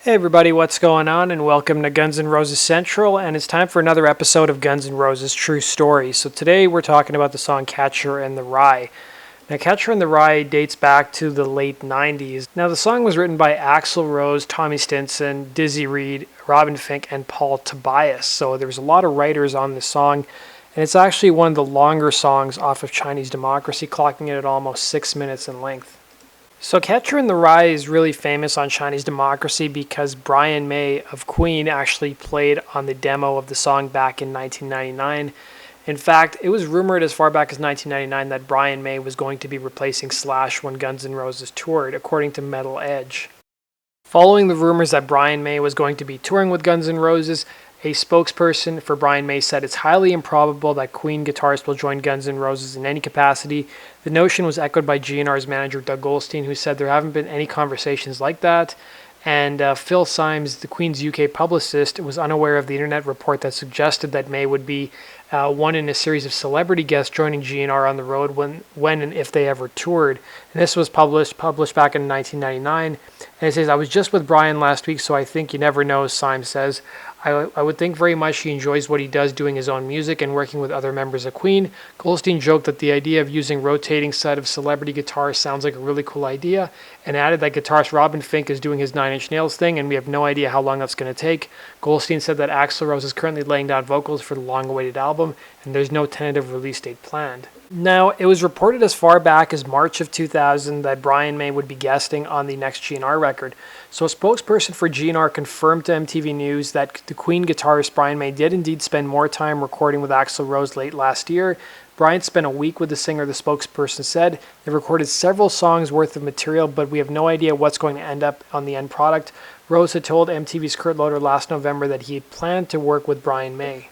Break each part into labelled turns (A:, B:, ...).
A: Hey everybody, what's going on? And welcome to Guns N' Roses Central, and it's time for another episode of Guns N' Roses True Story. So today we're talking about the song Catcher in the Rye. Now Catcher in the Rye dates back to the late 90s. Now the song was written by Axl Rose, Tommy Stinson, Dizzy Reed, Robin Fink, and Paul Tobias. So there was a lot of writers on this song, and it's actually one of the longer songs off of Chinese Democracy, clocking it at almost 6 minutes in length. So Catcher in the Rye is really famous on Chinese Democracy because Brian May of Queen actually played on the demo of the song back in 1999. In fact, it was rumored as far back as 1999 that Brian May was going to be replacing Slash when Guns N' Roses toured, according to Metal Edge. Following the rumors that Brian May was going to be touring with Guns N' Roses, a spokesperson for Brian May said it's highly improbable that Queen guitarist will join Guns N' Roses in any capacity. The notion was echoed by GNR's manager Doug Goldstein, who said there haven't been any conversations like that. And Phil Symes, the Queen's UK publicist, was unaware of the internet report that suggested that May would be one in a series of celebrity guests joining GNR on the road when and if they ever toured. And this was published back in 1999. And it says, "I was just with Brian last week, so I think you never know," Symes says. I would think very much he enjoys what he does, doing his own music and working with other members of Queen." Goldstein joked that the idea of using rotating set of celebrity guitars sounds like a really cool idea, and added that guitarist Robin Fink is doing his Nine Inch Nails thing, and we have no idea how long that's going to take. Goldstein said that Axl Rose is currently laying down vocals for the long-awaited album, and there's no tentative release date planned. Now, it was reported as far back as March of 2000 that Brian May would be guesting on the next GNR record. So a spokesperson for GNR confirmed to MTV News that the Queen guitarist Brian May did indeed spend more time recording with Axl Rose late last year. Brian spent a week with the singer, the spokesperson said. They recorded several songs worth of material, but we have no idea what's going to end up on the end product. Rose had told MTV's Kurt Loder last November that he had planned to work with Brian May.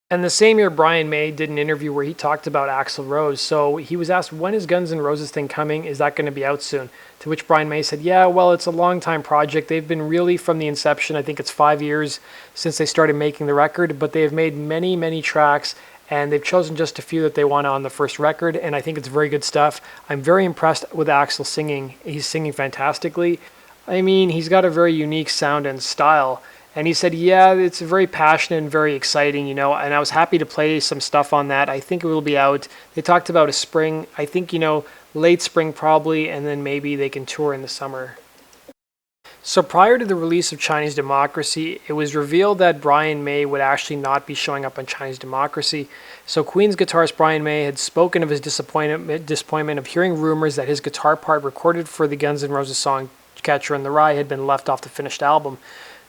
A: And the same year, Brian May did an interview where he talked about Axl Rose. So he was asked, when is Guns N' Roses thing coming? Is that going to be out soon? To which Brian May said, yeah, well, it's a long time project. They've been really from the inception. I think it's 5 years since they started making the record, but they have made many, many tracks, and they've chosen just a few that they want on the first record, and I think it's very good stuff. I'm very impressed with Axl singing. He's singing fantastically. I mean, he's got a very unique sound and style. And he said, yeah, it's very passionate and very exciting, and I was happy to play some stuff on that. I think it will be out. They talked about a spring, I think, late spring probably, and then maybe they can tour in the summer. So prior to the release of Chinese Democracy, it was revealed that Brian May would actually not be showing up on Chinese Democracy. So Queen's guitarist Brian May had spoken of his disappointment of hearing rumors that his guitar part recorded for the Guns N' Roses song Catcher in the Rye had been left off the finished album.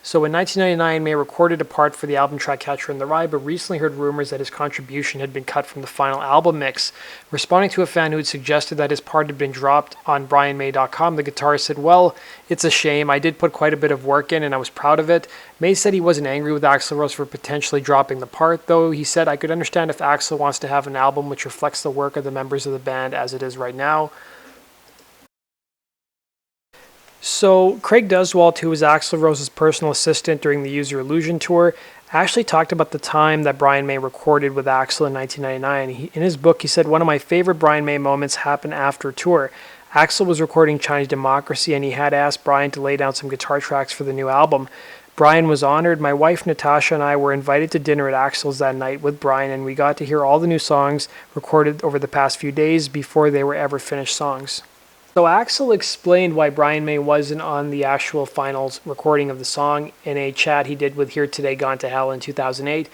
A: So in 1999, May recorded a part for the album track Catcher in the Rye, but recently heard rumors that his contribution had been cut from the final album mix. Responding to a fan who had suggested that his part had been dropped on BrianMay.com, the guitarist said, well, it's a shame. I did put quite a bit of work in, and I was proud of it. May said he wasn't angry with Axl Rose for potentially dropping the part, though he said, I could understand if Axl wants to have an album which reflects the work of the members of the band as it is right now. So Craig Duswalt, who was Axl Rose's personal assistant during the Use Your Illusion tour, actually talked about the time that Brian May recorded with Axl in 1999. In his book, he said, one of my favorite Brian May moments happened after a tour. Axl was recording Chinese Democracy, and he had asked Brian to lay down some guitar tracks for the new album. Brian was honored. My wife Natasha and I were invited to dinner at Axl's that night with Brian, and we got to hear all the new songs recorded over the past few days before they were ever finished songs. So Axl explained why Brian May wasn't on the actual finals recording of the song in a chat he did with Here Today Gone to Hell in 2008.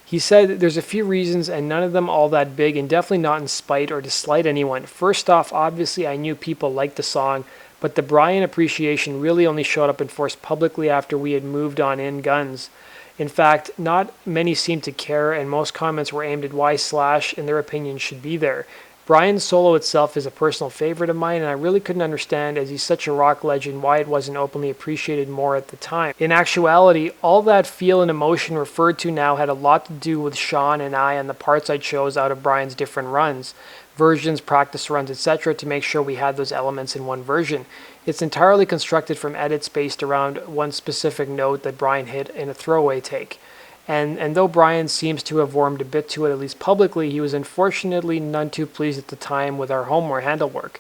A: He said there's a few reasons, and none of them all that big, and definitely not in spite or to slight anyone. First off, obviously I knew people liked the song, but the Brian appreciation really only showed up in force publicly after we had moved on in Guns. In fact, not many seemed to care, and most comments were aimed at why Slash, in their opinion, should be there. Brian's solo itself is a personal favorite of mine, and I really couldn't understand, as he's such a rock legend, why it wasn't openly appreciated more at the time. In actuality, all that feel and emotion referred to now had a lot to do with Sean and I and the parts I chose out of Brian's different runs, versions, practice runs, etc. to make sure we had those elements in one version. It's entirely constructed from edits based around one specific note that Brian hit in a throwaway take. And though Brian seems to have warmed a bit to it, at least publicly, he was unfortunately none too pleased at the time with our Homeware handle work.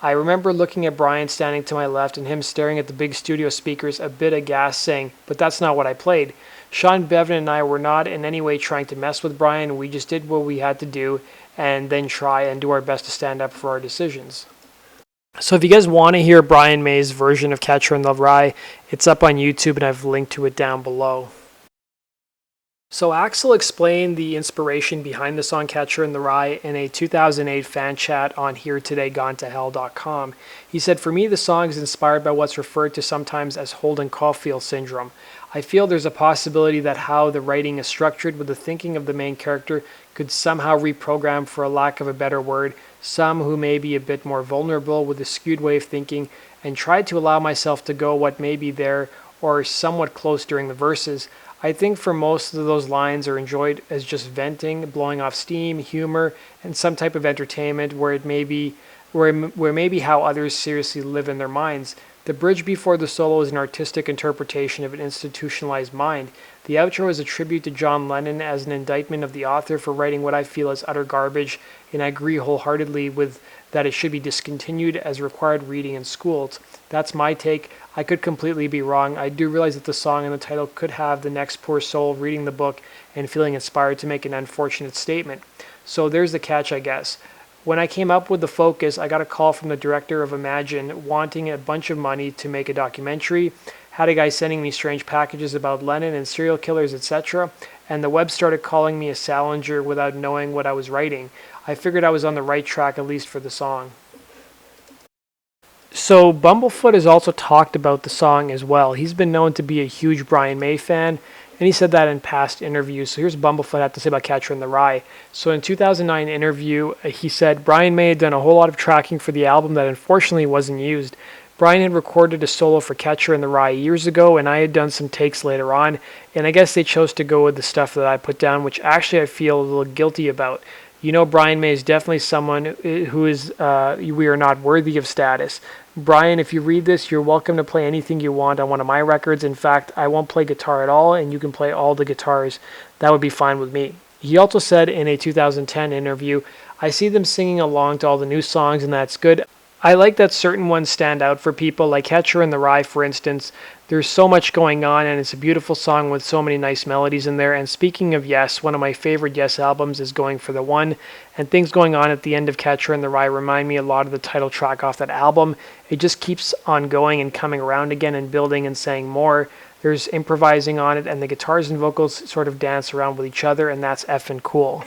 A: I remember looking at Brian standing to my left and him staring at the big studio speakers, a bit aghast, saying, "But that's not what I played." Sean, Bevan, and I were not in any way trying to mess with Brian. We just did what we had to do and then try and do our best to stand up for our decisions. So if you guys want to hear Brian May's version of Catcher in the Rye, it's up on YouTube and I've linked to it down below. So Axl explained the inspiration behind the song Catcher in the Rye in a 2008 fan chat on HereTodayGoneToHell.com. He said, "For me, the song is inspired by what's referred to sometimes as Holden Caulfield syndrome. I feel there's a possibility that how the writing is structured with the thinking of the main character could somehow reprogram, for a lack of a better word, some who may be a bit more vulnerable with a skewed way of thinking, and tried to allow myself to go what may be there or somewhat close during the verses. I think for most of those lines are enjoyed as just venting, blowing off steam, humor, and some type of entertainment where it may be where maybe how others seriously live in their minds. The bridge before the solo is an artistic interpretation of an institutionalized mind. The outro is a tribute to John Lennon as an indictment of the author for writing what I feel is utter garbage, and I agree wholeheartedly with that it should be discontinued as required reading in schools. That's my take. I could completely be wrong. I do realize that the song and the title could have the next poor soul reading the book and feeling inspired to make an unfortunate statement. So there's the catch, I guess. When I came up with the focus, I got a call from the director of Imagine wanting a bunch of money to make a documentary, had a guy sending me strange packages about Lennon and serial killers, etc., and the web started calling me a Salinger without knowing what I was writing. I figured I was on the right track, at least for the song." So Bumblefoot has also talked about the song as well. He's been known to be a huge Brian May fan, and he said that in past interviews. So here's Bumblefoot had to say about Catcher in the Rye. So in 2009 interview, he said, "Brian May had done a whole lot of tracking for the album that unfortunately wasn't used. Brian had recorded a solo for Catcher in the Rye years ago, and I had done some takes later on, and I guess they chose to go with the stuff that I put down, which actually I feel a little guilty about. You know, Brian May is definitely someone who is, we are not worthy of status. Brian, if you read this, you're welcome to play anything you want on one of my records. In fact, I won't play guitar at all, and you can play all the guitars. That would be fine with me." He also said in a 2010 interview, "I see them singing along to all the new songs, and that's good. I like that certain ones stand out for people, like Catcher in the Rye, for instance. There's so much going on, and it's a beautiful song with so many nice melodies in there. And speaking of Yes, one of my favorite Yes albums is Going for the One, and things going on at the end of Catcher in the Rye remind me a lot of the title track off that album. It just keeps on going and coming around again and building and saying more. There's improvising on it, and the guitars and vocals sort of dance around with each other, and that's effing cool."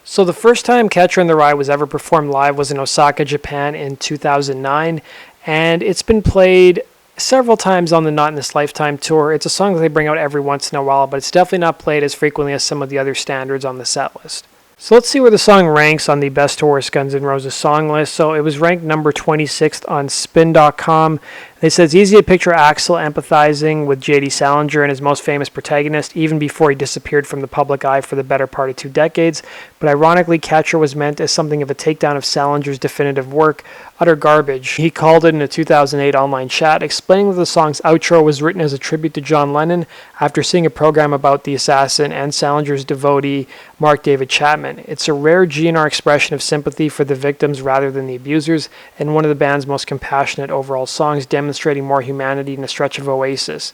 A: So the first time Catcher in the Rye was ever performed live was in Osaka, Japan in 2009, and it's been played several times on the Not in This Lifetime tour. It's a song that they bring out every once in a while, but it's definitely not played as frequently as some of the other standards on the set list. So let's see where the song ranks on the Best to Worst Guns N' Roses song list. So it was ranked number 26th on Spin.com. They said it's easy to picture Axl empathizing with J.D. Salinger and his most famous protagonist, even before he disappeared from the public eye for the better part of 2 decades. But ironically, Catcher was meant as something of a takedown of Salinger's definitive work, utter garbage. He called it in a 2008 online chat, explaining that the song's outro was written as a tribute to John Lennon after seeing a program about the assassin and Salinger's devotee, Mark David Chapman. It's a rare GNR expression of sympathy for the victims rather than the abusers, and one of the band's most compassionate overall songs, demonstrating more humanity in a stretch of Oasis.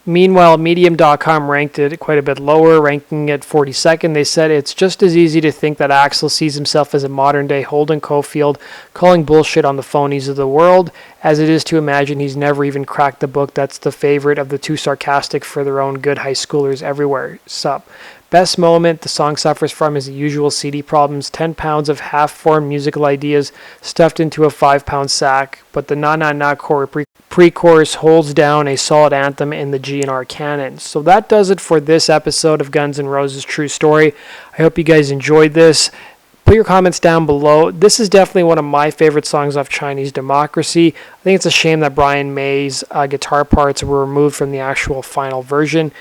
A: Meanwhile, Medium.com ranked it quite a bit lower, ranking it 42nd. They said it's just as easy to think that Axl sees himself as a modern-day Holden Caulfield calling bullshit on the phonies of the world, as it is to imagine he's never even cracked the book that's the favorite of the too sarcastic for their own good high schoolers everywhere. Sup. Best moment the song suffers from is the usual CD problems, 10 pounds of half-formed musical ideas stuffed into a 5-pound sack, but the Na Na Na pre-chorus holds down a solid anthem in the GNR canon. So that does it for this episode of Guns N' Roses True Story. I hope you guys enjoyed this. Put your comments down below. This is definitely one of my favorite songs off Chinese Democracy. I think it's a shame that Brian May's guitar parts were removed from the actual final version.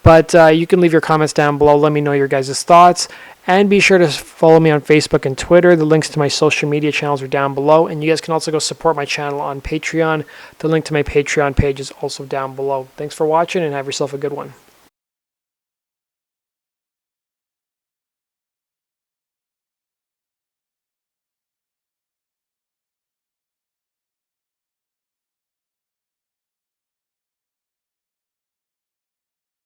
A: But you can leave your comments down below. Let me know your guys' thoughts. And be sure to follow me on Facebook and Twitter. The links to my social media channels are down below. And you guys can also go support my channel on Patreon. The link to my Patreon page is also down below. Thanks for watching and have yourself a good one.